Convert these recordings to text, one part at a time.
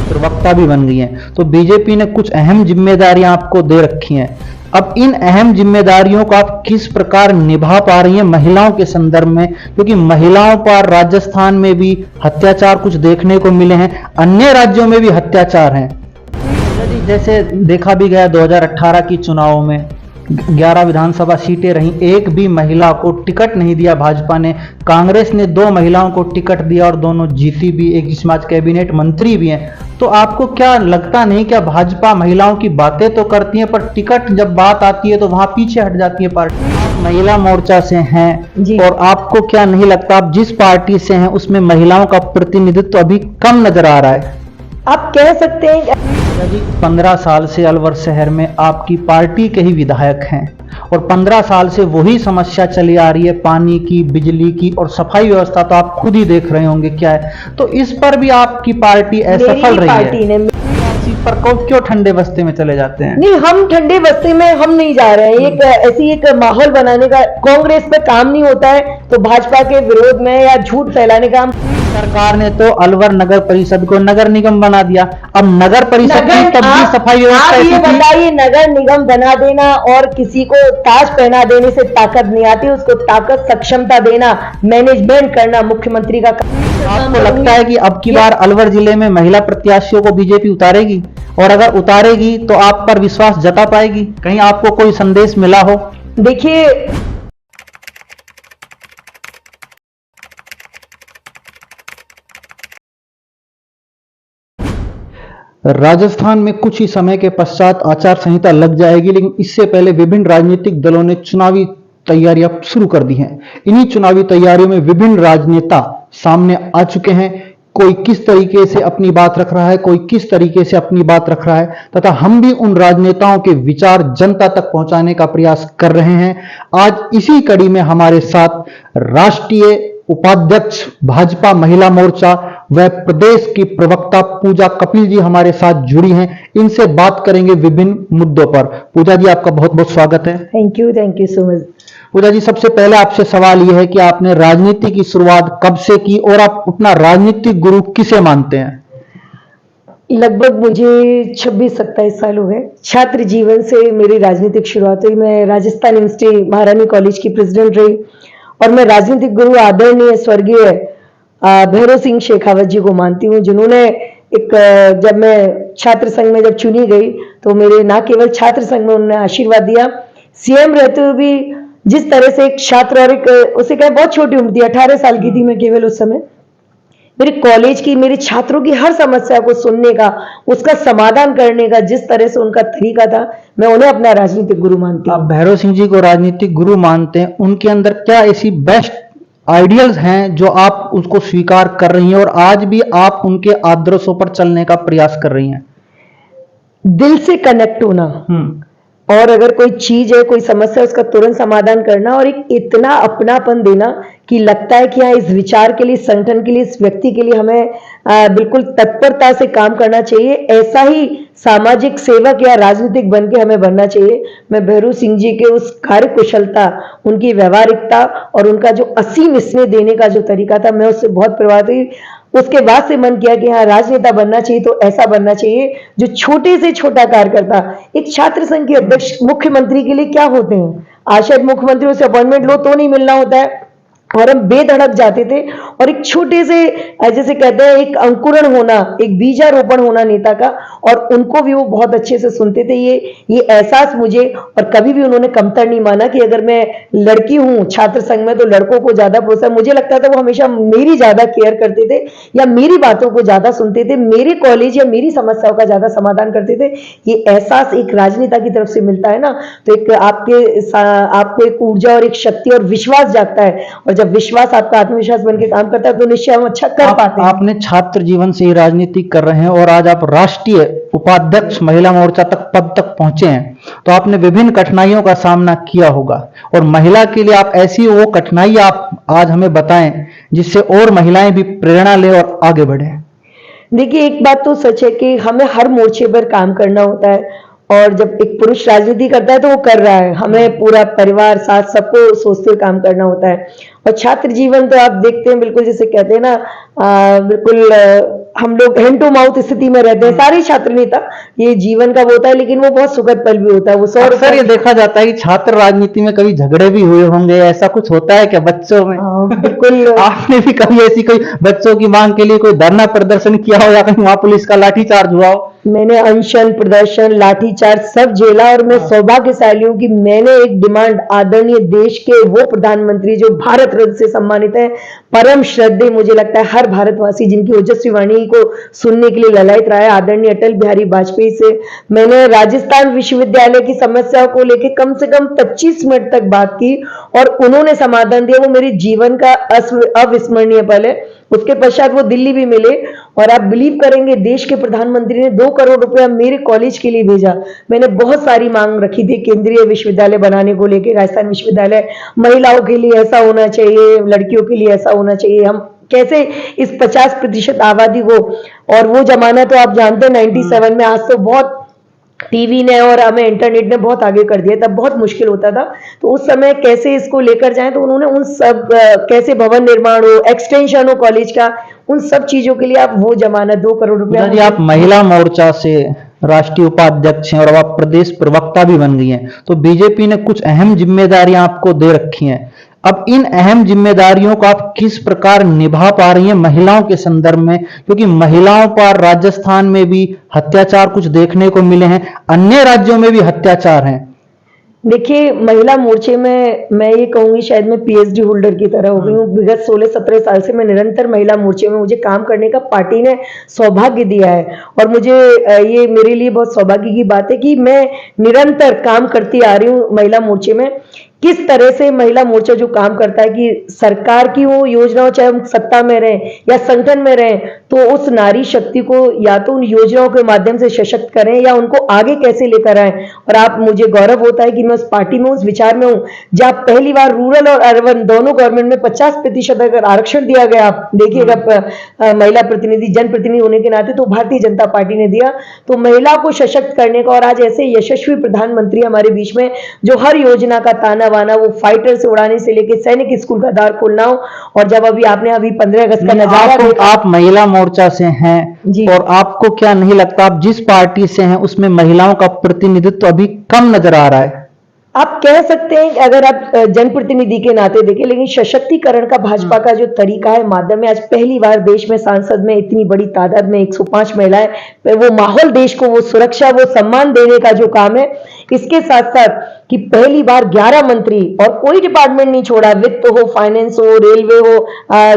प्रवक्ता भी बन गई हैं। तो बीजेपी ने कुछ अहम जिम्मेदारियां आपको दे रखी हैं। अब इन अहम जिम्मेदारियों को आप किस प्रकार निभा पा रही हैं महिलाओं के संदर्भ में, क्योंकि महिलाओं पर राजस्थान में भी अत्याचार कुछ देखने को मिले हैं, अन्य राज्यों में भी अत्याचार हैं। जैसे देखा भी गया 2018 की चुनाव में 11 विधानसभा सीटें रहीं, एक भी महिला को टिकट नहीं दिया भाजपा ने। कांग्रेस ने 2 महिलाओं को टिकट दिया और दोनों जीती भी, एक जिसमें आज कैबिनेट मंत्री भी हैं। तो आपको क्या लगता नहीं क्या भाजपा महिलाओं की बातें तो करती है पर टिकट जब बात आती है तो वहां पीछे हट जाती है पार्टी? आप महिला मोर्चा से हैं और आपको क्या नहीं लगता आप जिस पार्टी से हैं उसमें महिलाओं का प्रतिनिधित्व तो अभी कम नजर आ रहा है? आप कह सकते हैं 15 साल से अलवर शहर में आपकी पार्टी के ही विधायक हैं और 15 साल से वही समस्या चली आ रही है, पानी की, बिजली की और सफाई व्यवस्था तो आप खुद ही देख रहे होंगे क्या है। तो इस पर भी आपकी पार्टी असफल रही है। पर क्यों ठंडे बस्ते में चले जाते हैं? नहीं, हम ठंडे बस्ते में हम नहीं जा रहे हैं। एक ऐसी एक माहौल बनाने का कांग्रेस पे काम नहीं होता है तो भाजपा के विरोध में या झूठ फैलाने का। सरकार ने तो अलवर नगर परिषद को नगर निगम बना दिया। अब नगर परिषद की तब भी सफाई व्यवस्था, आप ये बताइए, नगर निगम बना देना और किसी को ताज पहना देने से ताकत नहीं आती, उसको ताकत सक्षमता देना, मैनेजमेंट करना मुख्यमंत्री का काम। आपको लगता है कि अब की बार अलवर जिले में महिला प्रत्याशियों को बीजेपी उतारेगी? और अगर उतारेगी तो आप पर विश्वास जता पाएगी? कहीं आपको कोई संदेश मिला हो? देखिए, राजस्थान में कुछ ही समय के पश्चात आचार संहिता लग जाएगी, लेकिन इससे पहले विभिन्न राजनीतिक दलों ने चुनावी तैयारियां शुरू कर दी हैं। इन्हीं चुनावी तैयारियों में विभिन्न राजनेता सामने आ चुके हैं। कोई किस तरीके से अपनी बात रख रहा है, कोई किस तरीके से अपनी बात रख रहा है, तथा हम भी उन राजनेताओं के विचार जनता तक पहुंचाने का प्रयास कर रहे हैं। आज इसी कड़ी में हमारे साथ राष्ट्रीय उपाध्यक्ष भाजपा महिला मोर्चा व प्रदेश की प्रवक्ता पूजा कपिल जी हमारे साथ जुड़ी हैं। इनसे बात करेंगे विभिन्न मुद्दों पर। पूजा जी, आपका बहुत बहुत स्वागत है। Thank you so much. Puja ji, सबसे पहले आपसे सवाल यह है कि आपने राजनीति की शुरुआत कब से की और आप अपना राजनीतिक गुरु किसे मानते हैं? लगभग मुझे 26-27 साल हो गए। छात्र जीवन से मेरी राजनीतिक शुरुआत हुई। मैं राजस्थान यूनिवर्सिटी महारानी कॉलेज की प्रेसिडेंट रही और मैं राजनीतिक गुरु आदरणीय स्वर्गीय भैरव सिंह शेखावत जी को मानती हूँ, जिन्होंने जब मैं छात्र संघ में जब चुनी गई तो मेरे न केवल छात्र संघ में उन्होंने आशीर्वाद दिया, सीएम रहते हुए भी जिस तरह से एक छात्र और एक उसे क्या बहुत छोटी उम्र थी, 18 साल की थी मैं केवल उस समय, मेरे कॉलेज की, मेरे छात्रों की हर समस्या को सुनने का, उसका समाधान करने का जिस तरह से उनका तरीका था, मैं उन्हें अपना राजनीतिक गुरु मानती हूँ। आप भैरव सिंह जी को राजनीतिक गुरु मानते हैं, उनके अंदर क्या ऐसी बेस्ट आइडियल्स हैं जो आप उसको स्वीकार कर रही हैं और आज भी आप उनके आदर्शों पर चलने का प्रयास कर रही हैं? दिल से कनेक्ट होना और अगर कोई चीज है, कोई समस्या, उसका तुरंत समाधान करना और एक इतना अपनापन देना कि लगता है कि हाँ, इस विचार के लिए, संगठन के लिए, इस व्यक्ति के लिए हमें बिल्कुल तत्परता से काम करना चाहिए। ऐसा ही सामाजिक सेवक या राजनीतिक बन के हमें बनना चाहिए। मैं भैरव सिंह जी के उस कार्य कुशलता, उनकी व्यवहारिकता और उनका जो असीम स्नेह देने का जो तरीका था, मैं उससे बहुत प्रभावित हुई। उसके बाद से मन किया कि हाँ, राजनेता बनना चाहिए तो ऐसा बनना चाहिए जो छोटे से छोटा कार्यकर्ता, एक छात्र संघ के अध्यक्ष मुख्यमंत्री के लिए क्या होते हैं, आज शायद मुख्यमंत्रियों से अपॉइंटमेंट लो तो नहीं मिलना होता है और हम बेधड़क जाते थे और एक छोटे से, जैसे कहते हैं, एक अंकुरण होना, एक बीजारोपण होना नेता का, और उनको भी वो बहुत अच्छे से सुनते थे। ये एहसास मुझे, और कभी भी उन्होंने कमतर नहीं माना कि अगर मैं लड़की हूं छात्र संघ में तो लड़कों को ज्यादा प्रोत्साहन, मुझे लगता था वो हमेशा मेरी ज्यादा केयर करते थे या मेरी बातों को ज्यादा सुनते थे, मेरे कॉलेज या मेरी समस्याओं का ज्यादा समाधान करते थे। ये एहसास एक राजनेता की तरफ से मिलता है ना, तो एक आपको एक ऊर्जा और एक शक्ति और विश्वास जागता है, और जब विश्वास आपका आत्मविश्वास बन के काम करता है तो निश्चय हम अच्छा कर पाते हैं। आपने छात्र जीवन से ही राजनीति कर रहे हैं और आज आप राष्ट्रीय उपाध्यक्ष महिला मोर्चा पद तक पहुंचे हैं, तो आपने विभिन्न कठिनाइयों का सामना किया होगा और महिला के लिए आप ऐसी वो कठिनाई आप आज हमें बताएं जिससे और महिलाएं भी प्रेरणा ले और आगे बढ़े। देखिए, एक बात तो सच है कि हमें हर मोर्चे पर काम करना होता है और जब एक पुरुष राजनीति करता है तो वो कर रहा है, हमें पूरा परिवार साथ सबको सोचते हुए काम करना होता है। और छात्र जीवन तो आप देखते हैं, बिल्कुल जैसे कहते हैं ना, बिल्कुल हम लोग हैंड टू माउथ स्थिति में रहते हैं, सारे छात्र नेता, ये जीवन का वो होता है, लेकिन वो बहुत सुखद पल भी होता है। वो अक्सर ये देखा जाता है कि छात्र राजनीति में कभी झगड़े भी हुए होंगे, ऐसा कुछ होता है क्या बच्चों में? बिल्कुल। आपने भी कभी ऐसी कोई बच्चों की मांग के लिए कोई धरना प्रदर्शन किया हो या कहीं वहां पुलिस का लाठीचार्ज हुआ हो? मैंने अनशन, प्रदर्शन, लाठीचार्ज सब झेला, और मैं सौभाग्यशाली हूँ कि मैंने एक डिमांड आदरणीय देश के वो प्रधानमंत्री जो भारत रत्न से सम्मानित है, परम श्रद्धेय मुझे लगता है हर भारतवासी जिनकी ओजस्वी वाणी को सुनने के लिए ललायत रहा है, आदरणीय अटल बिहारी वाजपेयी से मैंने राजस्थान विश्वविद्यालय की समस्याओं को लेकर कम से कम 25 मिनट तक बात की और उन्होंने समाधान दिया। वो मेरे जीवन का अविस्मरणीय पल है। उसके पश्चात वो दिल्ली भी मिले और आप बिलीव करेंगे देश के प्रधानमंत्री ने 2 करोड़ रुपया मेरे कॉलेज के लिए भेजा। मैंने बहुत सारी मांग रखी थी केंद्रीय विश्वविद्यालय बनाने को लेकर, राजस्थान विश्वविद्यालय, महिलाओं के लिए ऐसा होना चाहिए, लड़कियों के लिए ऐसा होना चाहिए, हम कैसे इस 50% आबादी को, और वो जमाना तो आप जानते हैं 97 में, आज तो बहुत टीवी ने और हमें इंटरनेट ने बहुत आगे कर दिया, तब बहुत मुश्किल होता था। तो उस समय कैसे इसको लेकर जाएं, तो उन्होंने उन सब कैसे भवन निर्माण हो, एक्सटेंशन हो कॉलेज का, उन सब चीजों के लिए आप वो जमाना 2 करोड़ रुपया। जी, आप महिला मोर्चा से राष्ट्रीय उपाध्यक्ष हैं और अब आप प्रदेश प्रवक्ता भी बन गई हैं, तो बीजेपी ने कुछ अहम जिम्मेदारियां आपको दे रखी हैं। अब इन अहम जिम्मेदारियों को आप किस प्रकार निभा पा रही हैं महिलाओं के संदर्भ में? क्योंकि महिलाओं पर राजस्थान में भी अत्याचार कुछ देखने को मिले हैं, अन्य राज्यों में भी अत्याचार हैं। देखिए, महिला मोर्चे में मैं ये कहूंगी शायद मैं पीएचडी होल्डर की तरह हो गई हूँ। विगत 16-17 साल से मैं निरंतर महिला मोर्चे में, मुझे काम करने का पार्टी ने सौभाग्य दिया है और मुझे ये मेरे लिए बहुत सौभाग्य की बात है कि मैं निरंतर काम करती आ रही हूँ महिला मोर्चे में। किस तरह से महिला मोर्चा जो काम करता है कि सरकार की वो योजनाओं, चाहे हम सत्ता में रहें या संगठन में रहें, तो उस नारी शक्ति को या तो उन योजनाओं के माध्यम से सशक्त करें या उनको आगे कैसे लेकर आए। और आप, मुझे गौरव होता है कि मैं उस पार्टी में, उस विचार में हूं जहां पहली बार रूरल और अर्बन दोनों गवर्नमेंट में 50% अगर आरक्षण दिया गया, आप देखिएगा महिला प्रतिनिधि, जनप्रतिनिधि होने के नाते, तो भारतीय जनता पार्टी ने दिया। तो महिला को सशक्त करने का, और आज ऐसे यशस्वी प्रधानमंत्री हमारे बीच में जो हर योजना का ताना बाना, वो फाइटर से उड़ाने से लेके सैनिक स्कूल का द्वार खोलना हो, और जब अभी 15 अगस्त का नजारा देखा। आप महिला मोर्चा से हैं और आपको क्या नहीं लगता आप जिस पार्टी से हैं उसमें महिलाओं का प्रतिनिधित्व अभी कम नजर आ रहा है? आप कह सकते हैं अगर आप जनप्रतिनिधि के नाते देखें, लेकिन सशक्तिकरण का भाजपा का जो तरीका है, माध्यम है, आज पहली बार देश में सांसद में इतनी बड़ी तादाद में 105 महिलाएं, वो माहौल, देश को वो सुरक्षा, वो सम्मान देने का जो काम है, इसके साथ साथ कि पहली बार 11 मंत्री, और कोई डिपार्टमेंट नहीं छोड़ा, वित्त हो, फाइनेंस हो, रेलवे हो,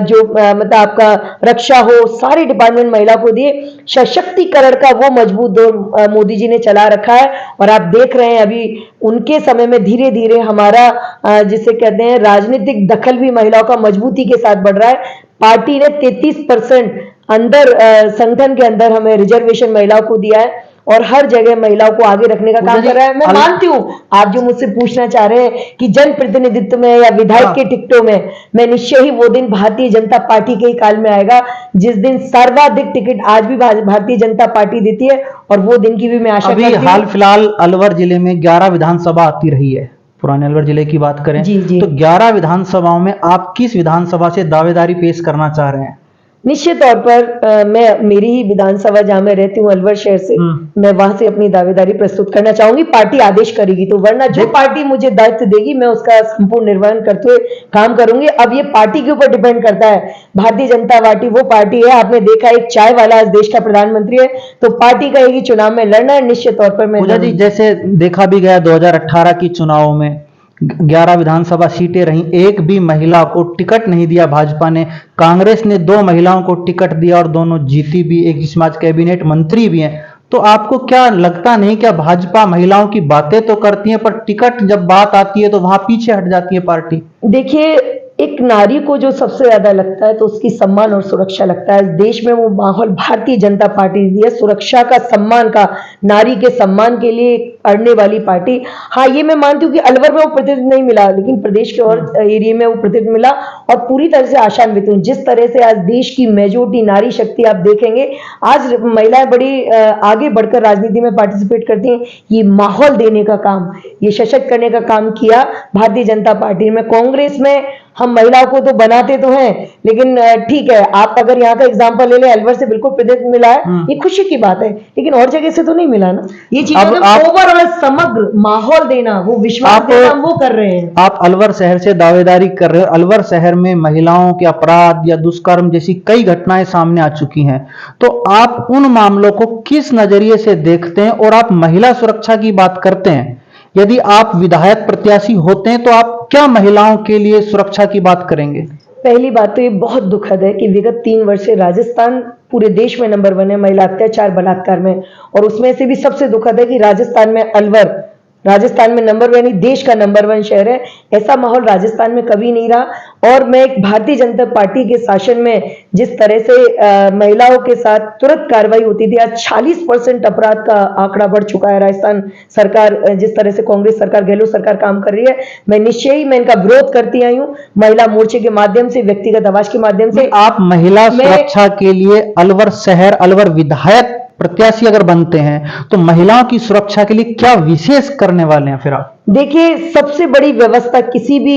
जो मतलब आपका रक्षा हो, सारे डिपार्टमेंट महिला को दिए। सशक्तिकरण का वो मजबूत दौर मोदी जी ने चला रखा है, और आप देख रहे हैं अभी उनके समय में धीरे धीरे हमारा जिसे कहते हैं राजनीतिक दखल भी महिलाओं का मजबूती के साथ बढ़ रहा है। पार्टी ने 33% अंदर संगठन के अंदर हमें रिजर्वेशन महिलाओं को दिया है, और हर जगह महिलाओं को आगे रखने का काम कर रहा है। मैं मानती हूँ, आप जो मुझसे पूछना चाह रहे हैं कि जनप्रतिनिधित्व में या विधायक के टिकटों में, मैं निश्चय ही वो दिन भारतीय जनता पार्टी के ही काल में आएगा जिस दिन सर्वाधिक टिकट आज भी भारतीय जनता पार्टी देती है, और वो दिन की भी मैं आशा करती हूँ। हाल फिलहाल अलवर जिले में 11 विधानसभा आती रही है, पुराने अलवर जिले की बात करें तो 11 विधानसभाओं में आप किस विधानसभा से दावेदारी पेश करना चाह रहे हैं? निश्चित तौर पर मैं, मेरी ही विधानसभा जहां मैं रहती हूँ अलवर शहर से, मैं वहां से अपनी दावेदारी प्रस्तुत करना चाहूंगी। पार्टी आदेश करेगी तो, वरना जो पार्टी मुझे दायित्व देगी मैं उसका संपूर्ण निर्वहन करते हुए काम करूंगी। अब ये पार्टी के ऊपर डिपेंड करता है। भारतीय जनता पार्टी वो पार्टी है, आपने देखा एक चाय वाला आज देश का प्रधानमंत्री है, तो पार्टी कहेगी चुनाव में लड़ना है, निश्चित तौर पर मैं। जैसे देखा भी गया 2018 की चुनाव में 11 विधानसभा सीटें रहीं, एक भी महिला को टिकट नहीं दिया भाजपा ने। कांग्रेस ने 2 महिलाओं को टिकट दिया और दोनों जीती भी, एक जिसमें आज कैबिनेट मंत्री भी हैं। तो आपको क्या लगता नहीं क्या भाजपा महिलाओं की बातें तो करती है पर टिकट जब बात आती है तो वहां पीछे हट जाती है पार्टी? देखिए, एक नारी को जो सबसे ज्यादा लगता है तो उसकी सम्मान और सुरक्षा लगता है। देश में वो माहौल भारतीय जनता पार्टी दी है, सुरक्षा का, सम्मान का, नारी के सम्मान के लिए अड़ने वाली पार्टी। हाँ, ये मैं मानती हूँ कि अलवर में वो प्रतिनिधित्व नहीं मिला, लेकिन प्रदेश के और एरिया में वो प्रतिनिधित्व मिला, और पूरी तरह से आशान्वित हूँ। जिस तरह से आज देश की मेजोरिटी नारी शक्ति आप देखेंगे, आज महिलाएं बड़ी आगे बढ़कर राजनीति में पार्टिसिपेट करती हैं। ये माहौल देने का काम, ये सशक्त करने का काम किया भारतीय जनता पार्टी में। कांग्रेस में हम महिलाओं को तो बनाते तो हैं, लेकिन ठीक है, आप अगर यहाँ का एग्जांपल ले लें, अलवर से बिल्कुल प्रतिनिधित्व मिला है, ये खुशी की बात है, लेकिन और जगह से तो नहीं मिला ना। ये चीजें ओवरऑल समग्र माहौल देना, वो विश्वास देना, हम वो कर रहे हैं। आप अलवर शहर से दावेदारी कर रहे हो। अलवर शहर में महिलाओं के अपराध या दुष्कर्म जैसी कई घटनाएं सामने आ चुकी हैं, तो आप उन मामलों को किस नजरिए से देखते हैं? और आप महिला सुरक्षा की बात करते हैं, यदि आप विधायक प्रत्याशी होते हैं तो आप क्या महिलाओं के लिए सुरक्षा की बात करेंगे? पहली बात तो ये बहुत दुखद है कि विगत 3 वर्ष से राजस्थान पूरे देश में नंबर 1 है महिला अत्याचार बलात्कार में, और उसमें से भी सबसे दुखद है कि राजस्थान में अलवर, राजस्थान में नंबर 1 देश का नंबर 1 शहर है। ऐसा माहौल राजस्थान में कभी नहीं रहा। और मैं एक भारतीय जनता पार्टी के शासन में जिस तरह से महिलाओं के साथ तुरंत कार्रवाई होती थी, आज 40% अपराध का आंकड़ा बढ़ चुका है। राजस्थान सरकार जिस तरह से कांग्रेस सरकार, गहलोत सरकार काम कर रही है, मैं निश्चय ही मैं इनका विरोध करती आई हूँ, महिला मोर्चे के माध्यम से, व्यक्तिगत आवाज के माध्यम से। आप महिला सुरक्षा के लिए अलवर शहर, अलवर विधायक प्रत्याशी अगर बनते हैं तो महिलाओं की सुरक्षा के लिए क्या विशेष करने वाले हैं फिर आप? देखिए, सबसे बड़ी व्यवस्था किसी भी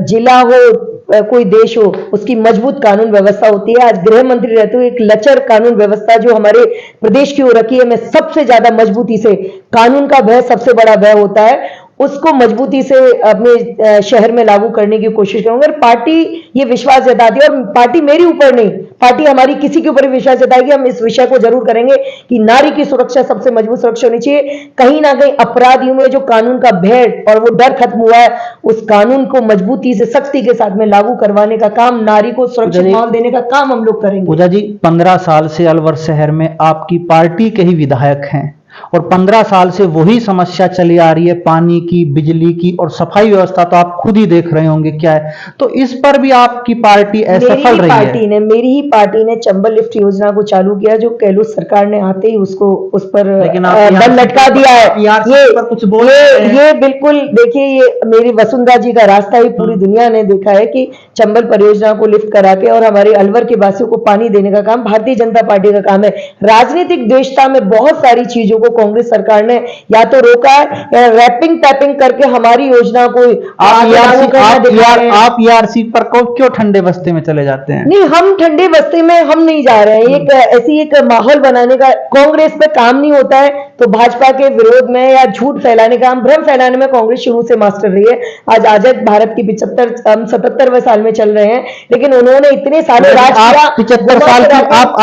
जिला हो, कोई देश हो, उसकी मजबूत कानून व्यवस्था होती है। आज गृह मंत्री रहते हुए एक लचर कानून व्यवस्था जो हमारे प्रदेश की हो रखी है, मैं सबसे ज्यादा मजबूती से, कानून का भय सबसे बड़ा भय होता है, उसको मजबूती से अपने शहर में लागू करने की कोशिश करूंगा। और पार्टी ये विश्वास जताती है, और पार्टी मेरे ऊपर नहीं, पार्टी हमारी किसी के ऊपर विश्वास जताएगी, हम इस विषय को जरूर करेंगे कि नारी की सुरक्षा सबसे मजबूत सुरक्षा होनी चाहिए। कहीं ना कहीं अपराधियों में जो कानून का भय और वो डर खत्म हुआ है, उस कानून को मजबूती से, सख्ती के साथ में लागू करवाने का काम, नारी को सुरक्षित माहौल देने का काम हम लोग करेंगे। पूजा जी, 15 साल से अलवर शहर में आपकी पार्टी के ही विधायक हैं, और 15 साल से वही समस्या चली आ रही है, पानी की, बिजली की, और सफाई व्यवस्था तो आप खुद ही देख रहे होंगे क्या है। तो इस पर भी आपकी पार्टी असफल रही है। मेरी ही पार्टी ने चंबल लिफ्ट योजना को चालू किया, जो गहलोत सरकार ने आते ही उसको, उस पर बल लटका दिया है। ये बिल्कुल देखिए, ये मेरी वसुंधरा जी का रास्ता ही पूरी दुनिया ने देखा है कि चंबल परियोजना को लिफ्ट करा के और हमारे अलवर के वासियों को पानी देने का काम भारतीय जनता पार्टी का काम है। राजनीतिक द्वेषता में बहुत सारी चीजों को कांग्रेस सरकार ने या तो रोका है, या रैपिंग टैपिंग करके हमारी योजना को आप ईआरसी पर क्यों ठंडे बस्ते में चले जाते हैं? नहीं, हम ठंडे बस्ते में हम नहीं जा रहे हैं। एक ऐसी एक माहौल बनाने का कांग्रेस पे काम नहीं होता है, तो भाजपा के विरोध में या झूठ फैलाने का, भ्रम फैलाने में कांग्रेस शुरू से मास्टर रही है। आज आजाद भारत की 77वें साल में चल रहे हैं, लेकिन उन्होंने इतने सालों राज किया।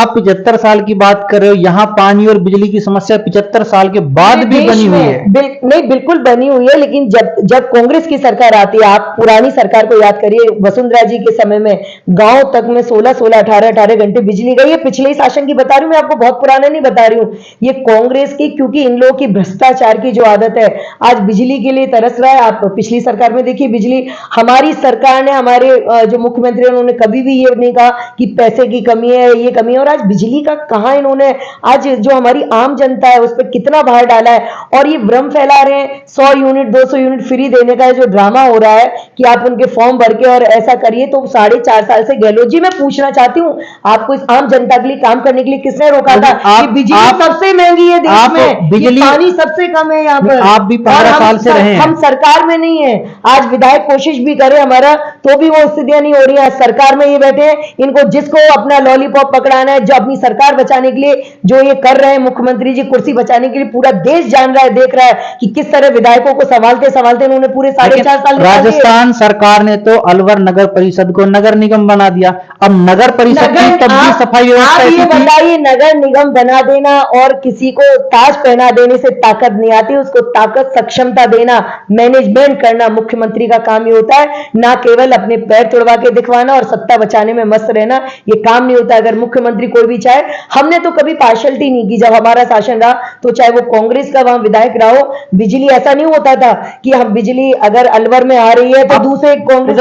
75 साल की बात कर रहे हो, यहाँ पानी और बिजली की समस्या 75 साल के बाद भी बनी हुई है। नहीं, बिल्कुल बनी हुई है, लेकिन जब कांग्रेस की सरकार आती है, आप पुरानी सरकार को याद करिए, वसुंधरा जी के समय में गांव तक में 16-16, 18-18 घंटे बिजली गई है। पिछले शासन की बता रही हूं मैं आपको, बहुत पुराने नहीं बता रही हूं, ये कांग्रेस की, क्योंकि इन लोगों की भ्रष्टाचार की जो आदत है, आज बिजली के लिए तरस रहा है। आप पिछली सरकार में देखिए, बिजली, हमारी सरकार ने, हमारे जो मुख्यमंत्री है, उन्होंने कभी भी ये नहीं कहा कि पैसे की कमी है, ये कमी है। और आज बिजली का कहां इन्होंने, आज जो हमारी आम जनता है उस पर कितना भार डाला है। और ये भ्रम फैला रहे हैं 100 यूनिट 200 यूनिट फ्री देने का जो ड्रामा हो रहा है कि आप उनके फॉर्म भर के और ऐसा करिए। तो 4.5 साल से गहलोत जी, मैं पूछना चाहती हूँ, आपको इस आम जनता के लिए काम करने के लिए किसने रोका था? कि बिजली सबसे महंगी है देश में, बिजली, पानी सबसे कम है यहाँ पर। आप भी 15 साल से रहे हैं, हम सरकार में नहीं है। आज विधायक कोशिश भी करे हमारा, तो भी वो स्थितियां नहीं हो रही है। सरकार में ये बैठे हैं, इनको जिसको अपना लॉलीपॉप पकड़ाना है, जो अपनी सरकार बचाने के लिए जो ये कर रहे हैं, मुख्यमंत्री जी कुर्सी बचाने के लिए, पूरा देश जान रहा है, देख रहा है कि किस तरह विधायकों को संभालते संभालते उन्होंने पूरे 4.5 साल। राजस्थान सरकार ने तो अलवर नगर परिषद को नगर निगम बना दिया। अब नगर परिषद की तब भी सफाई व्यवस्था, ये बताइए, नगर निगम बना देना और किसी को ताज पहना देने से ताकत नहीं आती, उसको ताकत, सक्षमता देना, मैनेजमेंट करना मुख्यमंत्री का काम ही होता है, ना केवल अपने पैर तुड़वा के दिखवाना और सत्ता बचाने में मस्त रहना। ये काम नहीं होता। अगर मुख्यमंत्री कोई भी चाहे, हमने तो कभी पार्शलिटी नहीं की, जब हमारा शासन रहा, तो चाहे वो कांग्रेस का वहां विधायक रहा हो, बिजली ऐसा नहीं होता था कि हम बिजली अगर अलवर में आ रही है तो दूसरे कांग्रेस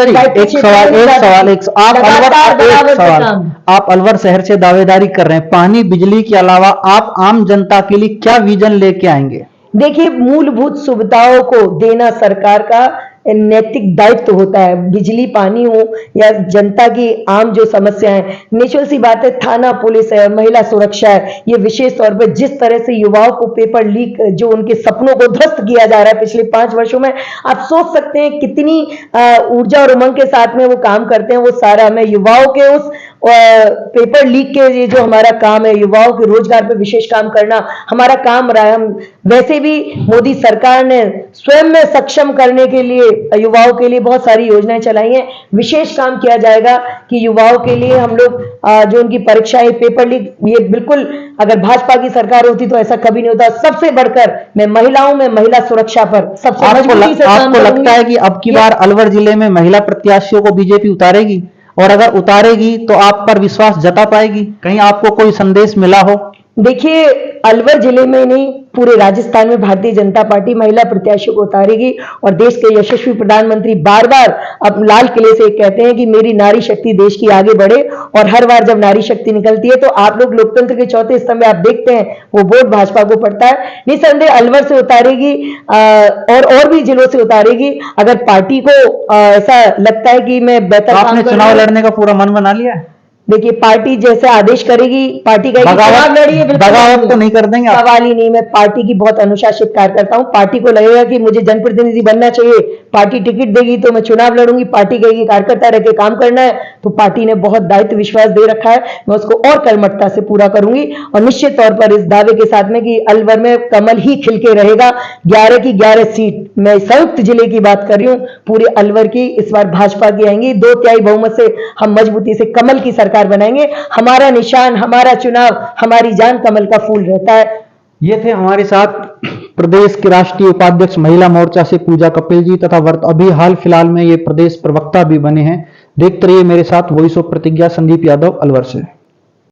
आप अलवर शहर से दावेदारी कर रहे हैं, पानी बिजली के अलावा आप आम जनता के लिए क्या विजन लेके आएंगे? देखिए, मूलभूत सुविधाओं को देना सरकार का नैतिक दायित्व होता है, बिजली पानी हो या जनता की आम जो समस्याएं, नेचुरल सी बात है, थाना पुलिस है, महिला सुरक्षा है, ये विशेष तौर पर जिस तरह से युवाओं को पेपर लीक, जो उनके सपनों को ध्वस्त किया जा रहा है पिछले 5 वर्षों में, आप सोच सकते हैं कितनी ऊर्जा और उमंग के साथ में वो काम करते हैं। वो सारा मैं युवाओं के उस पेपर लीक के, ये जो हमारा काम है, युवाओं के रोजगार पे विशेष काम करना हमारा काम रहा है। हम वैसे भी मोदी सरकार ने स्वयं में सक्षम करने के लिए युवाओं के लिए बहुत सारी योजनाएं चलाई हैं। विशेष काम किया जाएगा कि युवाओं के लिए हम लोग जो उनकी परीक्षाएं, पेपर लीक, ये बिल्कुल अगर भाजपा की सरकार होती तो ऐसा कभी नहीं होता। सबसे बढ़कर मैं महिलाओं में महिला सुरक्षा पर सबसे मजबूती से काम आपको लगता करूंगी। है कि अब की बार अलवर जिले में महिला प्रत्याशियों को बीजेपी उतारेगी? और अगर उतारेगी तो आप पर विश्वास जता पाएगी? कहीं आपको कोई संदेश मिला हो? देखिए, अलवर जिले में नहीं, पूरे राजस्थान में भारतीय जनता पार्टी महिला प्रत्याशियों को उतारेगी। और देश के यशस्वी प्रधानमंत्री बार बार अब लाल किले से कहते हैं कि मेरी नारी शक्ति देश की आगे बढ़े, और हर बार जब नारी शक्ति निकलती है तो आप लोग लोकतंत्र के चौथे स्तंभ में आप देखते हैं वो वोट भाजपा को पड़ता है। निसंदेह अलवर से उतारेगी और भी जिलों से उतारेगी। अगर पार्टी को ऐसा लगता है कि मैं बेहतर आपने चुनाव लड़ने का पूरा मन बना लिया है? देखिए, पार्टी जैसे आदेश करेगी, पार्टी का बगावत तो नहीं कर देंगे आप? सवाल ही नहीं। मैं पार्टी की बहुत अनुशासित कार्यकर्ता हूं। पार्टी को लगेगा कि मुझे जनप्रतिनिधि बनना चाहिए, पार्टी टिकट देगी तो मैं चुनाव लड़ूंगी। पार्टी कहेगी कार्यकर्ता रह के काम करना है, तो पार्टी ने बहुत दायित्व विश्वास दे रखा है, मैं उसको और कर्मठता से पूरा करूंगी। और निश्चित तौर पर इस दावे के साथ में कि अलवर में कमल ही खिल के रहेगा। 11 की 11 सीट, मैं संयुक्त जिले की बात कर रही हूं, पूरे अलवर की इस बार भाजपा की आएंगी। 2/3 बहुमत से हम मजबूती से कमल की सरकार बनाएंगे। हमारा निशान, हमारा चुनाव, हमारी जान कमल का फूल रहता है। ये थे हमारे साथ प्रदेश के राष्ट्रीय उपाध्यक्ष महिला मोर्चा से पूजा कपिल जी, तथा अभी हाल फिलहाल में ये प्रदेश प्रवक्ता भी बने हैं। देखते रहिए मेरे साथ वॉइस ऑफ प्रतिज्ञा, संदीप यादव, अलवर से।